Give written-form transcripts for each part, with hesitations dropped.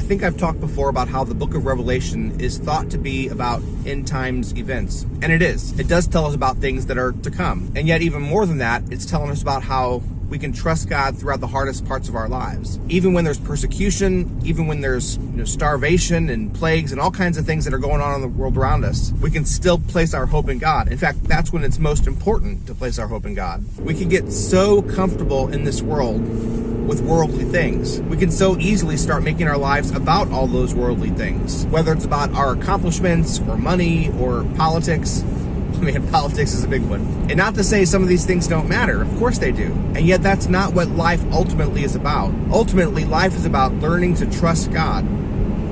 think I've talked before about how the book of Revelation is thought to be about end times events. And it is. It does tell us about things that are to come. And yet even more than that, it's telling us about how we can trust God throughout the hardest parts of our lives. Even when there's persecution, even when there's starvation and plagues and all kinds of things that are going on in the world around us, we can still place our hope in God. In fact, that's when it's most important to place our hope in God. We can get so comfortable in this world with worldly things. We can so easily start making our lives about all those worldly things, whether it's about our accomplishments or money or politics. I mean, politics is a big one. And not to say some of these things don't matter. Of course they do. And yet that's not what life ultimately is about. Ultimately, life is about learning to trust God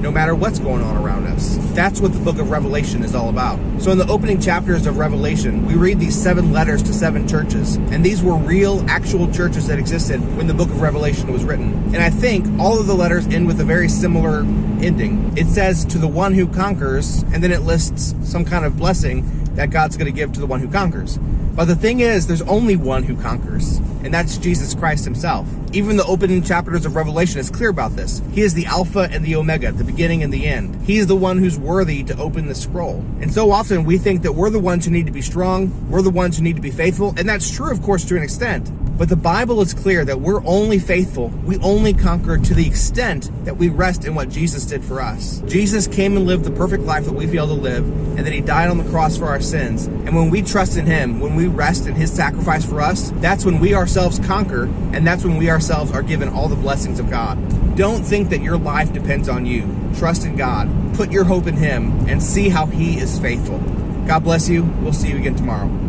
no matter what's going on around us. That's what the book of Revelation is all about. So in the opening chapters of Revelation, we read these 7 letters to 7 churches. And these were real, actual churches that existed when the book of Revelation was written. And I think all of the letters end with a very similar ending. It says, to the one who conquers, and then it lists some kind of blessing that God's going to give to the one who conquers. But the thing is, there's only one who conquers, and that's Jesus Christ himself. Even the opening chapters of Revelation is clear about this. He is the Alpha and the Omega, the beginning and the end. He is the one who's worthy to open the scroll. And so often we think that we're the ones who need to be strong, we're the ones who need to be faithful, and that's true, of course, to an extent. But the Bible is clear that we're only faithful, we only conquer to the extent that we rest in what Jesus did for us. Jesus came and lived the perfect life that we fail to live, and then he died on the cross for our sins. And when we trust in him, when we rest in his sacrifice for us, that's when we ourselves conquer, and that's when we ourselves are given all the blessings of God. Don't think that your life depends on you. Trust in God, put your hope in him, and see how he is faithful. God bless you. We'll see you again tomorrow.